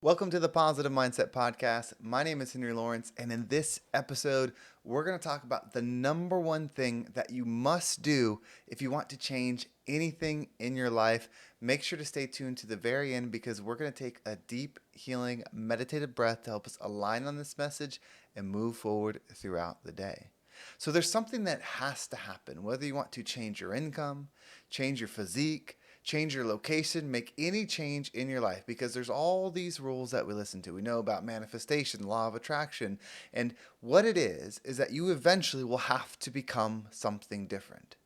Welcome to the Positive Mindset Podcast. My name is Henry Lawrence, and in this episode, we're going to talk about the number one thing that you must do if you want to change anything in your life. Make sure to stay tuned to the very end because we're going to take a deep, healing, meditative breath to help us align on this message and move forward throughout the day. So there's something that has to happen, whether you want to change your income, change your physique, change your location, make any change in your life, because there's all these rules that we listen to. We know about manifestation, law of attraction, and what it is that you eventually will have to become something different.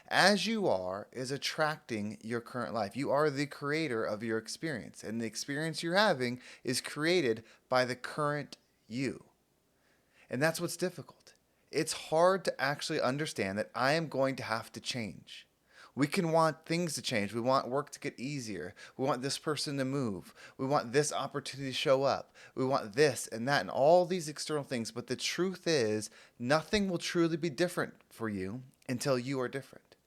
As you are is attracting your current life. You are the creator of your experience, and the experience you're having is created by the current you. And that's what's difficult. It's hard to actually understand that I am going to have to change. We can want things to change. We want work to get easier. We want this person to move. We want this opportunity to show up. We want this and that and all these external things. But the truth is, nothing will truly be different for you until you are different.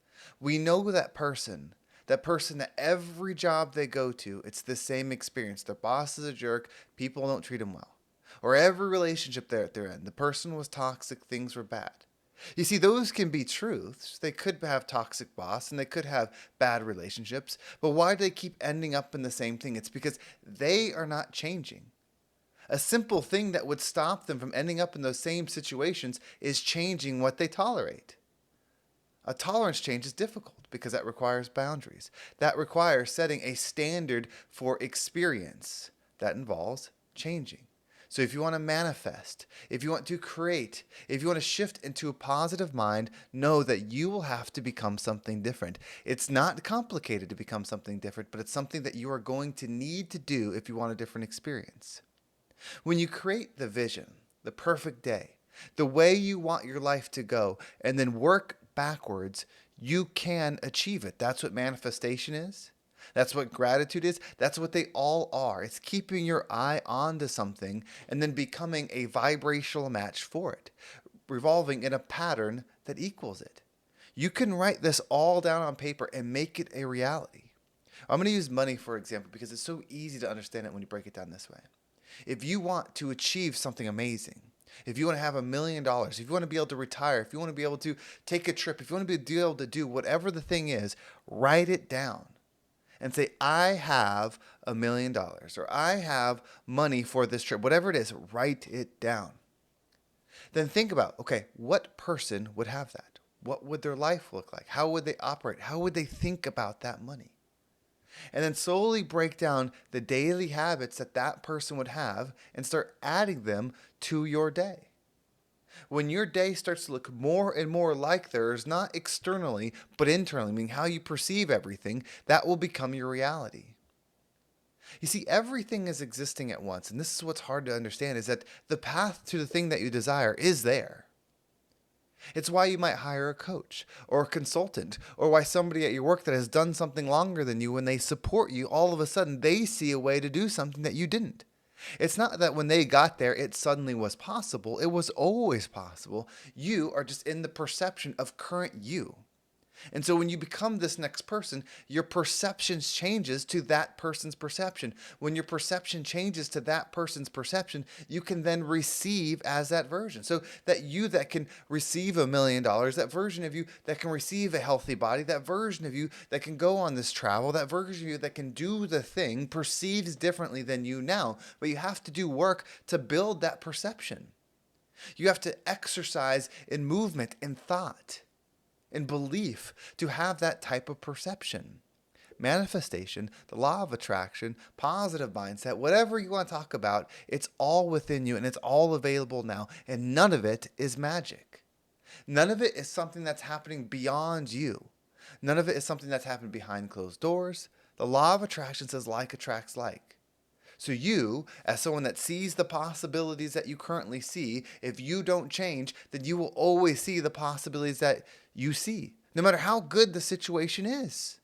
We know that person that every job they go to, it's the same experience. Their boss is a jerk. People don't treat them well. Or every relationship they're in, the person was toxic, things were bad. You see, those can be truths. They could have toxic boss and they could have bad relationships, but why do they keep ending up in the same thing? It's because they are not changing. A simple thing that would stop them from ending up in those same situations is changing what they tolerate. A tolerance change is difficult because that requires boundaries. That requires setting a standard for experience. That involves changing. So if you want to manifest, if you want to create, if you want to shift into a positive mind, know that you will have to become something different. It's not complicated to become something different, but it's something that you are going to need to do if you want a different experience. When you create the vision, the perfect day, the way you want your life to go, and then work backwards, you can achieve it. That's what manifestation is. That's what gratitude is. That's what they all are. It's keeping your eye onto something and then becoming a vibrational match for it, revolving in a pattern that equals it. You can write this all down on paper and make it a reality. I'm going to use money for example because it's so easy to understand it when you break it down this way. If you want to achieve something amazing, if you want to have $1 million, if you want to be able to retire, if you want to be able to take a trip, if you want to be able to do whatever the thing is, write it down and say, I have $1 million or I have money for this trip, whatever it is, write it down. Then think about, okay, what person would have that? What would their life look like? How would they operate? How would they think about that money? And then slowly break down the daily habits that that person would have and start adding them to your day. When your day starts to look more and more like theirs, not externally, but internally, meaning how you perceive everything, that will become your reality. You see, everything is existing at once, and this is what's hard to understand, is that the path to the thing that you desire is there. It's why you might hire a coach or a consultant, or why somebody at your work that has done something longer than you, when they support you, all of a sudden they see a way to do something that you didn't. It's not that when they got there, it suddenly was possible. It was always possible. You are just in the perception of current you. And so when you become this next person, your perception changes to that person's perception. When your perception changes to that person's perception, you can then receive as that version. So that you that can receive $1 million, that version of you that can receive a healthy body, that version of you that can go on this travel, that version of you that can do the thing perceives differently than you now. But you have to do work to build that perception. You have to exercise in movement, in thought, in belief to have that type of perception. Manifestation, the law of attraction, positive mindset, whatever you want to talk about, it's all within you and it's all available now. And none of it is magic. None of it is something that's happening beyond you. None of it is something that's happening behind closed doors. The law of attraction says like attracts like. So you, as someone that sees the possibilities that you currently see, if you don't change, then you will always see the possibilities that you see, no matter how good the situation is.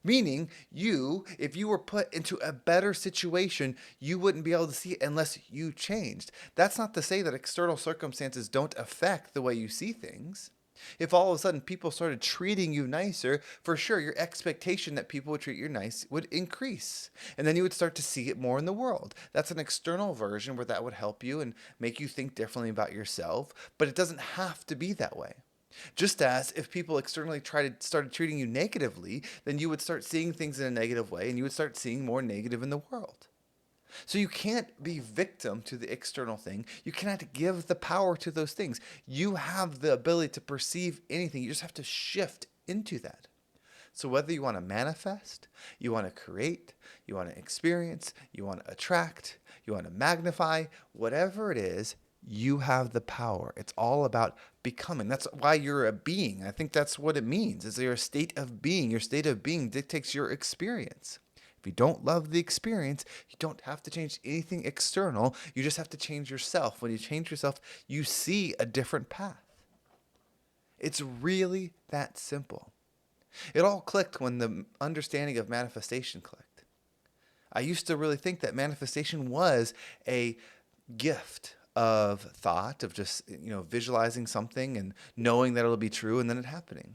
Meaning, if you were put into a better situation, you wouldn't be able to see it unless you changed. That's not to say that external circumstances don't affect the way you see things. If all of a sudden people started treating you nicer, for sure your expectation that people would treat you nice would increase. And then you would start to see it more in the world. That's an external version where that would help you and make you think differently about yourself, but it doesn't have to be that way. Just as if people externally started treating you negatively, then you would start seeing things in a negative way and you would start seeing more negative in the world. So you can't be victim to the external thing. You cannot give the power to those things. You have the ability to perceive anything. You just have to shift into that. So whether you want to manifest, you want to create, you want to experience, you want to attract, you want to magnify, whatever it is, you have the power. It's all about becoming. That's why you're a being. I think that's what it means. Is you're a state of being. Your state of being dictates your experience. If you don't love the experience, you don't have to change anything external. You just have to change yourself. When you change yourself, you see a different path. It's really that simple. It all clicked when the understanding of manifestation clicked. I used to really think that manifestation was a gift of thought, of just, visualizing something and knowing that it'll be true and then it happening.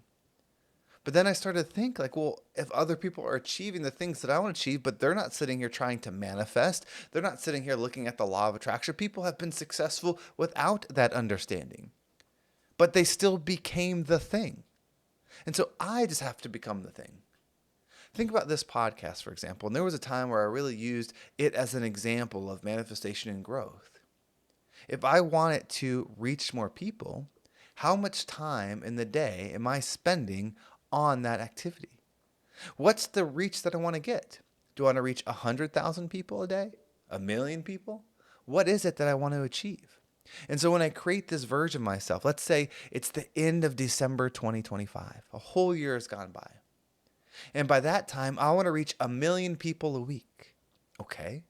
But then I started to think like, well, if other people are achieving the things that I want to achieve, but they're not sitting here trying to manifest, they're not sitting here looking at the law of attraction. People have been successful without that understanding, but they still became the thing. And so I just have to become the thing. Think about this podcast, for example. And there was a time where I really used it as an example of manifestation and growth. If I want it to reach more people, how much time in the day am I spending on that activity? What's the reach that I want to get? Do I want to reach 100,000 people a day? 1,000,000 people? What is it that I want to achieve? And so when I create this version of myself, let's say it's the end of December 2025, a whole year has gone by. And by that time, I want to reach 1,000,000 people a week. Okay.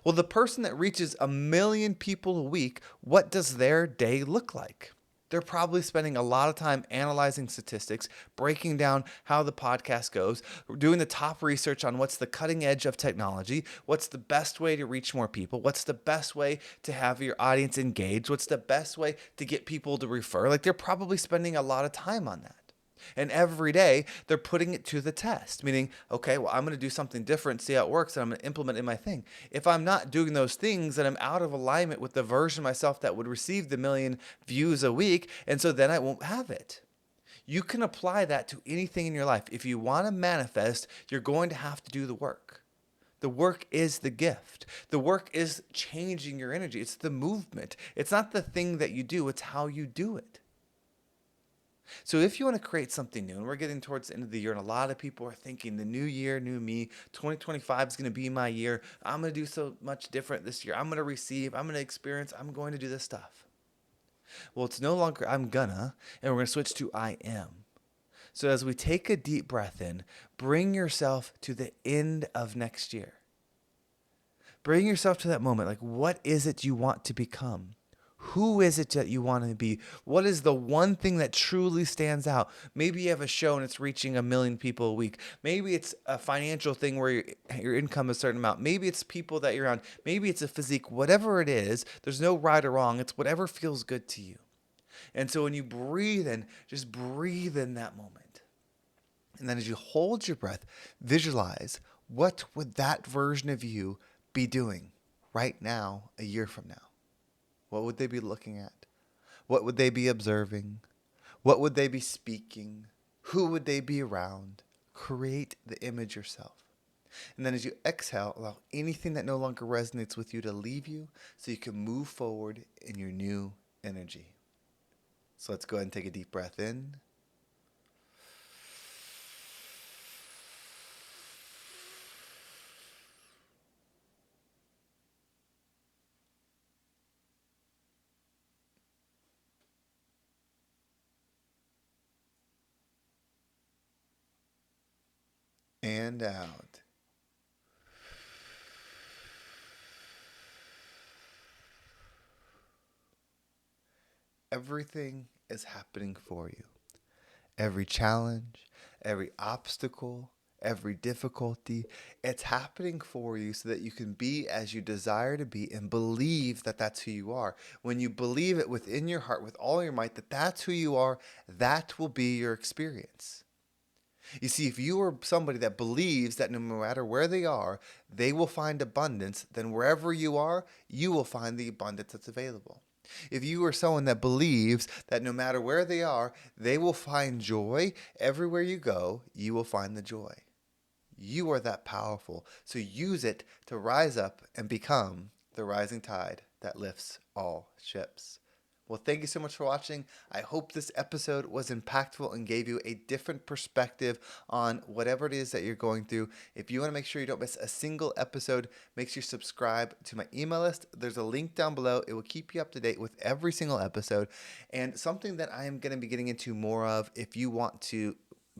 Well, the person that reaches 1,000,000 people a week, what does their day look like? They're probably spending a lot of time analyzing statistics, breaking down how the podcast goes, doing the top research on what's the cutting edge of technology, what's the best way to reach more people, what's the best way to have your audience engaged, what's the best way to get people to refer. Like they're probably spending a lot of time on that. And every day they're putting it to the test, meaning, okay, well, I'm going to do something different, see how it works, and I'm going to implement it in my thing. If I'm not doing those things, then I'm out of alignment with the version of myself that would receive the 1,000,000 views a week. And so then I won't have it. You can apply that to anything in your life. If you want to manifest, you're going to have to do the work. The work is the gift. The work is changing your energy. It's the movement. It's not the thing that you do, it's how you do it. So if you want to create something new, and we're getting towards the end of the year, and a lot of people are thinking the new year, new me, 2025 is going to be my year. I'm going to do so much different this year. I'm going to receive, I'm going to experience, I'm going to do this stuff. Well, it's no longer I'm gonna, and we're going to switch to I am. So as we take a deep breath in, bring yourself to the end of next year. Bring yourself to that moment. Like, what is it you want to become? Who is it that you want to be? What is the one thing that truly stands out? Maybe you have a show and it's reaching 1,000,000 people a week. Maybe it's a financial thing where your income is a certain amount. Maybe it's people that you're around. Maybe it's a physique. Whatever it is, there's no right or wrong. It's whatever feels good to you. And so when you breathe in, just breathe in that moment. And then as you hold your breath, visualize what would that version of you be doing right now, a year from now? What would they be looking at? What would they be observing? What would they be speaking? Who would they be around? Create the image yourself. And then as you exhale, allow anything that no longer resonates with you to leave you so you can move forward in your new energy. So let's go ahead and take a deep breath in. And out. Everything is happening for you. Every challenge, every obstacle, every difficulty. It's happening for you so that you can be as you desire to be and believe that that's who you are. When you believe it within your heart with all your might that that's who you are, that will be your experience. You see, if you are somebody that believes that no matter where they are, they will find abundance, then wherever you are, you will find the abundance that's available. If you are someone that believes that no matter where they are, they will find joy, everywhere you go, you will find the joy. You are that powerful, so use it to rise up and become the rising tide that lifts all ships. Well, thank you so much for watching. I hope this episode was impactful and gave you a different perspective on whatever it is that you're going through. If you want to make sure you don't miss a single episode, make sure you subscribe to my email list. There's a link down below. It will keep you up to date with every single episode. And something that I am going to be getting into more of if you want to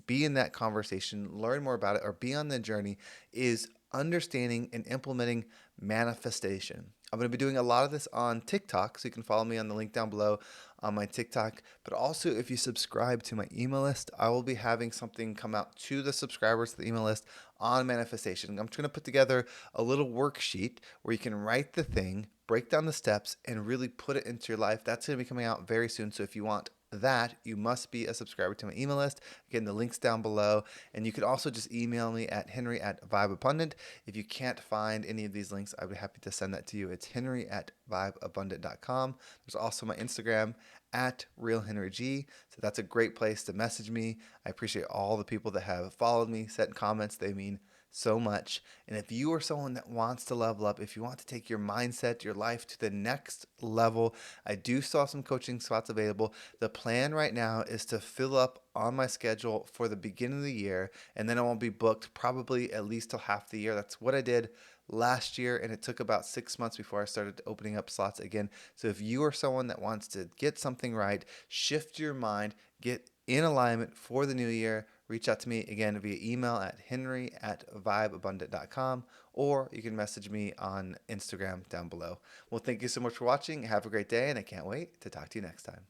be in that conversation, learn more about it, or be on the journey is understanding and implementing manifestation. I'm going to be doing a lot of this on TikTok, so you can follow me on the link down below on my TikTok. But also, if you subscribe to my email list, I will be having something come out to the subscribers to the email list on manifestation. I'm just going to put together a little worksheet where you can write the thing, break down the steps, and really put it into your life. That's going to be coming out very soon. So if you want that, you must be a subscriber to my email list. Again, the link's down below. And you can also just email me at henry@vibeabundant. If you can't find any of these links, I'd be happy to send that to you. It's henry@vibeabundant.com. There's also my Instagram at realhenryg. So that's a great place to message me. I appreciate all the people that have followed me, sent comments. They mean so much. And if you are someone that wants to level up, if you want to take your mindset, your life to the next level, I do still have some coaching spots available. The plan right now is to fill up on my schedule for the beginning of the year, and then I won't be booked probably at least till half the year. That's what I did last year, and it took about 6 months before I started opening up slots again. So if you are someone that wants to get something right, shift your mind, get in alignment for the new year, reach out to me again via email at henry@vibeabundant.com, or you can message me on Instagram down below. Well, thank you so much for watching. Have a great day, and I can't wait to talk to you next time.